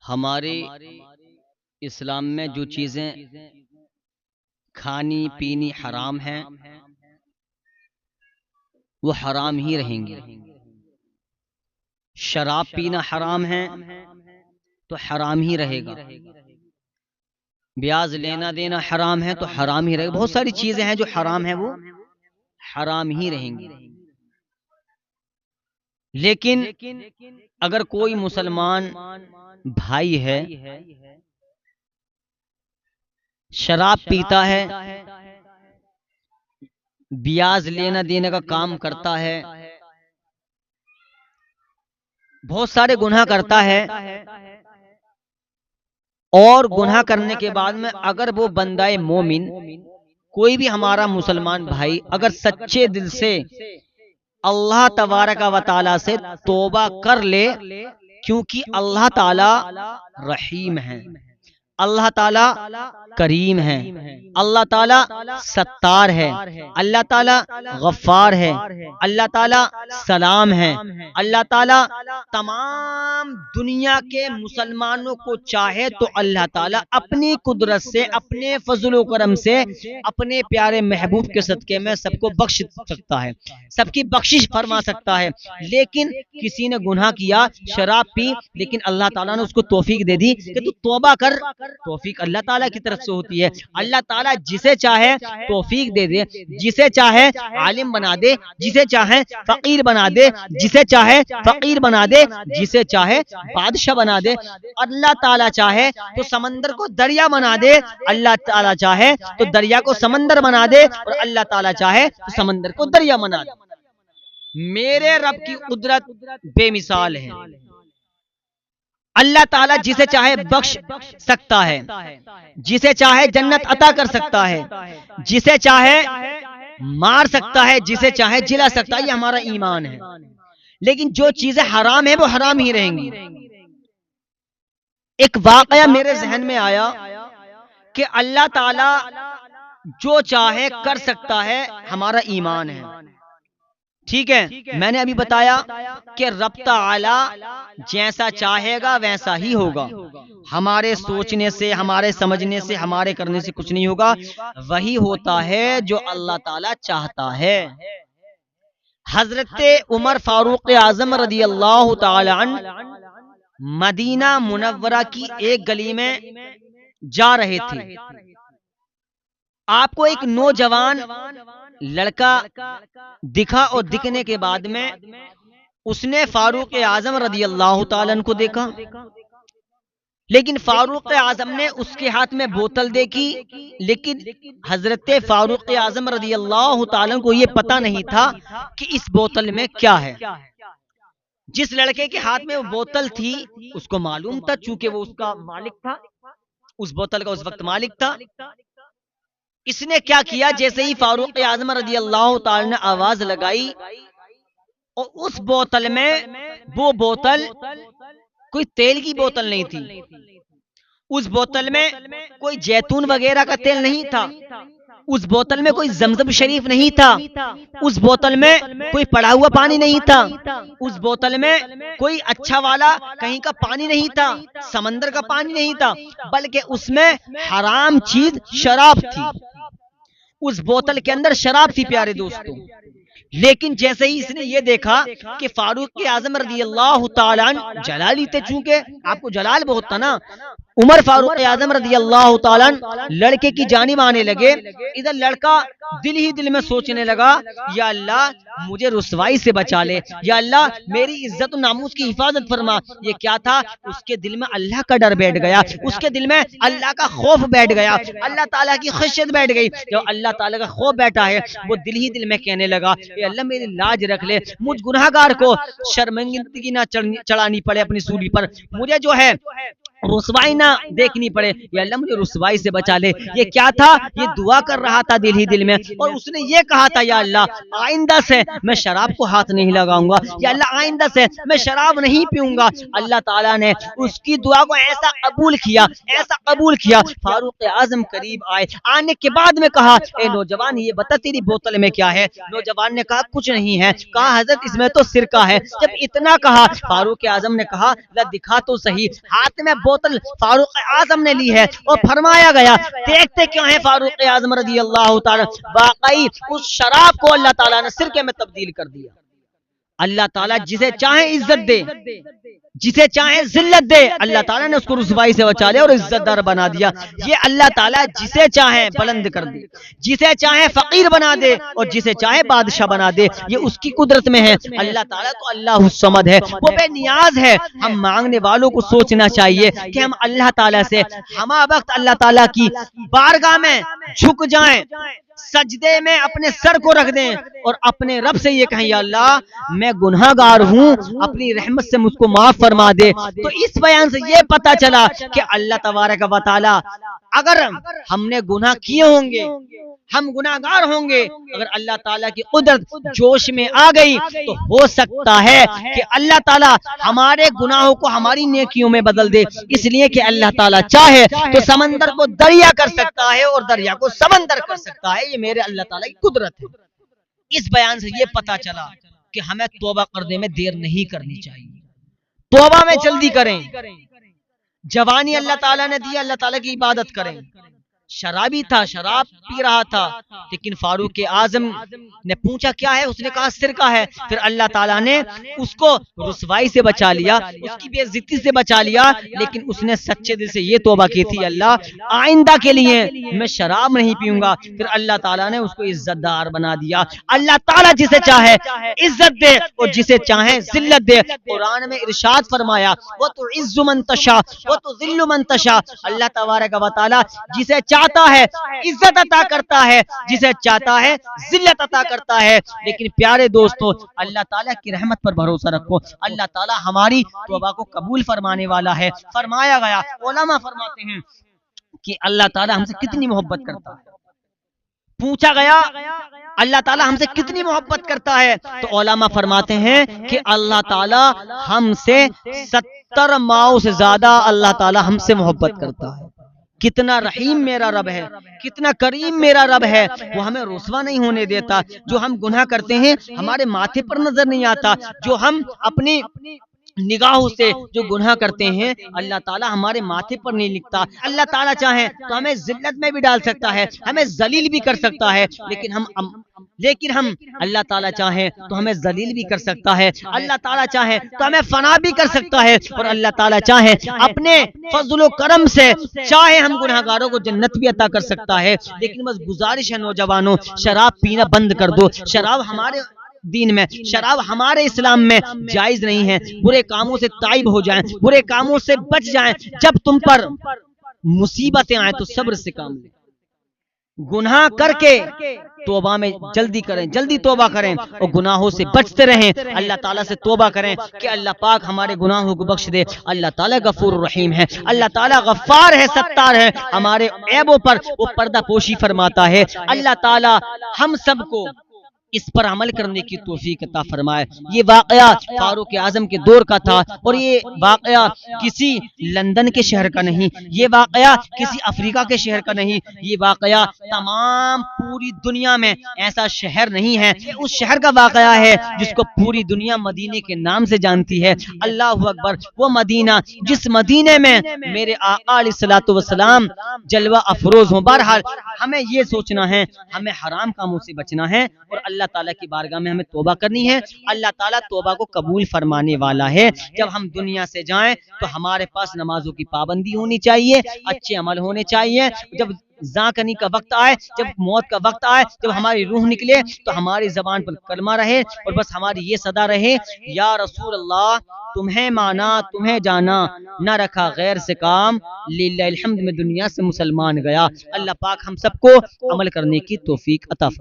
हमारे इस्लाम में जो चीज़ें खानी पीनी हराम हैं वो हराम ही रहेंगी। शराब पीना हराम है तो हराम ही रहेगा। ब्याज लेना देना हराम है तो हराम ही रहेगा। बहुत सारी चीज़ें हैं जो हराम हैं, वो हराम ही रहेंगी। लेकिन अगर कोई मुसलमान भाई है, शराब पीता है, ब्याज लेना देने का काम करता है, बहुत सारे गुनाह करता है, और गुनाह करने के बाद में अगर वो बंदाए मोमिन, कोई भी हमारा मुसलमान भाई अगर सच्चे दिल से अल्लाह तबारक व तआला से तौबा कर ले, क्योंकि अल्लाह ताला रहीम है, अल्लाह ताला करीम है, अल्लाह ताला सत्तार है, अल्लाह ताला गफ्फार है, अल्लाह ताला सलाम है, अल्लाह ताला तमाम दुनिया के मुसलमानों को चाहे तो अल्लाह ताला अपनी कुदरत से, अपने फजल करम से, अपने प्यारे महबूब के सदके में सबको बख्श सकता है, सबकी बख्शिश फरमा सकता है। लेकिन किसी ने गुनाह किया, शराब पी, लेकिन अल्लाह ताला ने उसको तौफीक दे दी कि तू तौबा कर। तौफीक अल्लाह ताला की तरफ से होती है। अल्लाह ताला जिसे चाहे तौफीक दे दे, जिसे चाहे आलिम बना दे, जिसे चाहे फकीर बना दे, जिसे चाहे फकीर बना दे, जिसे चाहे बादशाह बना दे। अल्लाह ताला चाहे तो समंदर को दरिया बना दे, अल्लाह ताला चाहे तो दरिया को समंदर बना दे, और अल्लाह ताला चाहे तो समंदर को दरिया बना दे। मेरे रब की कुदरत बेमिसाल है। अल्लाह ताला जिसे चाहे बख्श सकता है, जिसे चाहे जन्नत अता कर सकता है, जिसे चाहे मार सकता है, जिसे चाहे जिला सकता है। ये हमारा ईमान है। लेकिन जो चीजें हराम है वो हराम ही रहेंगी। एक वाकया मेरे जहन में आया कि अल्लाह ताला जो चाहे कर सकता है, हमारा ईमान है। ठीक है, मैंने अभी बताया कि रब ताला जैसा चाहेगा वैसा ही होगा। हमारे सोचने से, हमारे समझने से, हमारे करने से कुछ नहीं होगा। वही होता है जो अल्लाह ताला चाहता है। हजरत उमर फारूक आजम रदी अल्लाह ताला अन्हु मदीना मुनव्वरा की एक गली में जा रहे थे। आपको एक नौजवान लड़का दिखा, और दिखने के बाद में उसने फारूक आजम रदी अल्लाह ताला अन्हु को देखा। लेकिन फारूक आजम ने उसके हाथ में बोतल देखी, लेकिन हजरत फारूक आजम रदी अल्लाह ताला अन्हु को यह पता नहीं था कि इस बोतल में क्या है। जिस लड़के के हाथ में वो बोतल थी उसको मालूम था, चूंकि वो उसका मालिक था, उस बोतल का उस वक्त मालिक था। इसने क्या किया, जैसे ही फारूक आजम रदी अल्लाह ताला ने आवाज लगाई, और उस बोतल में, वो बोतल कोई तेल की बोतल नहीं थी, उस बोतल में कोई जैतून वगैरह का तेल नहीं था, उस बोतल में कोई जमजम शरीफ नहीं था, उस बोतल में कोई पड़ा हुआ पानी नहीं था, उस बोतल में कोई अच्छा वाला कहीं का पानी नहीं था, समंदर का पानी नहीं था, बल्कि उसमें हराम चीज शराब थी। उस बोतल के अंदर शराब थी प्यारे दोस्तों। लेकिन जैसे ही इसने ये देखा कि फारूक आजम रज़ी अल्लाह ताला अन्हु जलाली थे, चूंकि आपको जलाल बहुत था ना, उमर फारूक आजम रज़ी अल्लाह ताला अन्हु लड़के की जानिब आने लगे। इधर लड़का दिल ही दिल में सोचने लगा, या अल्लाह मुझे रुसवाई से बचा ले, या अल्लाह मेरी इज्जत और नामूस की हिफाजत फरमा। ये क्या था, उसके दिल में अल्लाह का डर बैठ गया, उसके दिल में अल्लाह का खौफ बैठ गया, अल्लाह ताला की खशियत बैठ गई। जब अल्लाह ताला का खौफ बैठा है, वो दिल ही दिल में कहने लगा, अल्लाह मेरी लाज रख ले, मुझ गुनहगार को शर्मिंदगी ना चढ़ानी पड़े अपनी सूली पर, मुझे जो है रुसवाई ना देखनी पड़े, या अल्लाह मुझे रुसवाई से बचा ले। ये क्या था, ये दुआ कर रहा था दिल ही दिल में, और उसने ये कहा था, या अल्लाह आइंदा से मैं शराब को हाथ नहीं लगाऊंगा, या अल्लाह आइंदा से मैं शराब नहीं पीऊंगा। अल्लाह ताला ने उसकी दुआ को ऐसा कबूल किया, ऐसा कबूल किया। फारूक आजम करीब आए, आने के बाद में कहा, ए नौजवान ये बता तेरी बोतल में क्या है। नौजवान ने कहा कुछ नहीं है। कहा हजरत इसमें तो सिरका है। जब इतना कहा, फारूक आजम ने कहा ला दिखा तो सही। हाथ में बोतल फारूक आजम ने ली है और फरमाया गया, देखते क्यों है फारूक आजम रज़ी अल्लाह ताला, वाकई उस शराब को अल्लाह ताला ने सिरके में तब्दील कर दिया। अल्लाह ताला जिसे चाहे इज्जत दे, जिसे चाहे जिल्लत दे, अल्लाह ताला ने उसको रुसवाई से बचा लिया और इज्जतदार बना दिया। ये अल्लाह ताला जिसे चाहे बुलंद कर दे, जिसे चाहे फकीर बना दे और जिसे चाहे बादशाह बना दे, ये उसकी कुदरत में है। अल्लाह ताला तो अल्लाह समद है, वो बेनियाज है। हम मांगने वालों को सोचना चाहिए कि हम अल्लाह ताला से हमा वक्त अल्लाह ताला की बारगाह में झुक जाएं, सजदे में अपने सर को रख दें और अपने रब से ये कहें, या अल्लाह मैं गुनहगार हूँ, अपनी रहमत से मुझको माफ फरमा दे। तो इस बयान से ये पता चला कि अल्लाह तबारक व तआला अगर हमने गुनाह किए होंगे, हम गुनाहगार होंगे, अगर अल्लाह ताला की कुदरत जोश में आ गई तो हो सकता है कि अल्लाह ताला हमारे गुनाहों को हमारी नेकियों में बदल दे। इसलिए कि अल्लाह ताला चाहे तो समंदर को दरिया कर सकता है और दरिया को समंदर कर सकता है। ये मेरे अल्लाह ताला की कुदरत है। इस बयान से ये पता चला कि हमें तौबा करने में देर नहीं करनी चाहिए, तौबा में जल्दी करें। जवानी अल्लाह ताला ने दी, अल्लाह ताला की इबादत करें। शराबी था, शराब पी रहा था, लेकिन फारूक आजम ने पूछा क्या है, उसने कहा सिरका है। फिर अल्लाह ताला ने उसको रुसवाई से बचा लिया, उसकी बेइज्जती से बचा लिया, लेकिन उसने सच्चे दिल से ये तौबा की थी, अल्लाह आइंदा के लिए मैं शराब नहीं पीऊंगा। फिर अल्लाह ताला ने उसको इज्जतदार बना दिया। अल्लाह ताला जिसे चाहे इज्जत दे और जिसे चाहे जिल्लत दे। कुरान में इरशाद फरमाया, वो तो इज्जु मन तशा वो तो जिल्लु मन तशा। अल्लाह तबारक व तआला जिसे चाहता है इज्जत अता करता है, जिसे चाहता है जिल्लत अता करता है। लेकिन प्यारे दोस्तों, अल्लाह ताला की रहमत पर भरोसा रखो, अल्लाह ताला हमारी तौबा को कबूल फरमाने वाला है। फरमाया गया, उलमा फरमाते हैं कि अल्लाह ताला हमसे कितनी मोहब्बत करता है। पूछा गया अल्लाह ताला हमसे कितनी मोहब्बत करता है, तो उलमा फरमाते हैं कि अल्लाह ताला हमसे 70 माओ से ज्यादा अल्लाह ताला हमसे मोहब्बत करता है। कितना रहीम मेरा रब है, कितना करीम मेरा रब है। वो हमें रुसवा नहीं होने देता। जो हम गुनाह करते हैं हमारे माथे पर नजर नहीं आता, जो हम अपनी निगाहों से जो गुनाह करते हैं अल्लाह ताला हमारे माथे पर नहीं लिखता। अल्लाह ताला चाहे तो हमें जिल्लत में भी डाल सकता है, हमें जलील भी कर सकता है, लेकिन हम अल्लाह ताला चाहे तो हमें जलील भी कर सकता है। अल्लाह ताला चाहे तो हमें फना भी कर सकता है, और अल्लाह ताला चाहे अपने फजल करम से चाहे हम गुनाहगारों को जन्नत भी अता कर सकता है। लेकिन बस गुजारिश है नौजवानों, शराब पीना बंद कर दो। शराब हमारे दीन में, शराब हमारे इस्लाम में जायज नहीं है। बुरे कामों से ताइब हो जाएं, बुरे कामों से बच जाएं। जब तुम पर मुसीबतें आए तो सब्र से काम लें। गुनाह करके तौबा में जल्दी करें, जल्दी तौबा करें और गुनाहों से बचते रहें। अल्लाह ताला से तौबा करें कि अल्लाह पाक हमारे गुनाहों को बख्श दे। अल्लाह ताला गफूर रहीम है, अल्लाह ताला गफ्फार है, सत्तार है। हमारे ऐबों पर वो पर्दा पोशी फरमाता है। अल्लाह ताला हम सबको इस पर अमल करने की तौफीक अता फरमाए। ये वाकया फारूक आजम के दौर का था, और ये वाकया किसी लंदन के शहर का नहीं, ये वाकया किसी अफ्रीका के शहर का नहीं, ये वाकया तमाम पूरी दुनिया में ऐसा शहर नहीं है। ये उस शहर का वाकया है जिसको पूरी दुनिया मदीने के नाम से जानती है। अल्लाह अकबर, वो मदीना जिस मदीने में मेरे आका अलैहिस्सलातु वस्सलाम जलवा अफरोज हो। बहरहाल हमें ये सोचना है, हमें हराम कामों से बचना है और अल्लाह ताला की बारगाह में हमें तौबा करनी है। अल्लाह ताला तौबा को कबूल फरमाने वाला है। जब हम दुनिया से जाएं तो हमारे पास नमाजों की पाबंदी होनी चाहिए, अच्छे अमल होने चाहिए। जब जाकनी का वक्त आए, जब मौत का वक्त आए, जब हमारी रूह निकले तो हमारी जबान पर कलमा रहे और बस हमारी ये सदा रहे, या रसूल अल्लाह तुम्हें माना तुम्हें जाना, न रखा गैर से काम, लिल्लाहिल हम्द में दुनिया से मुसलमान गया। अल्लाह पाक हम सबको अमल करने की तौफीक अता फरमाए।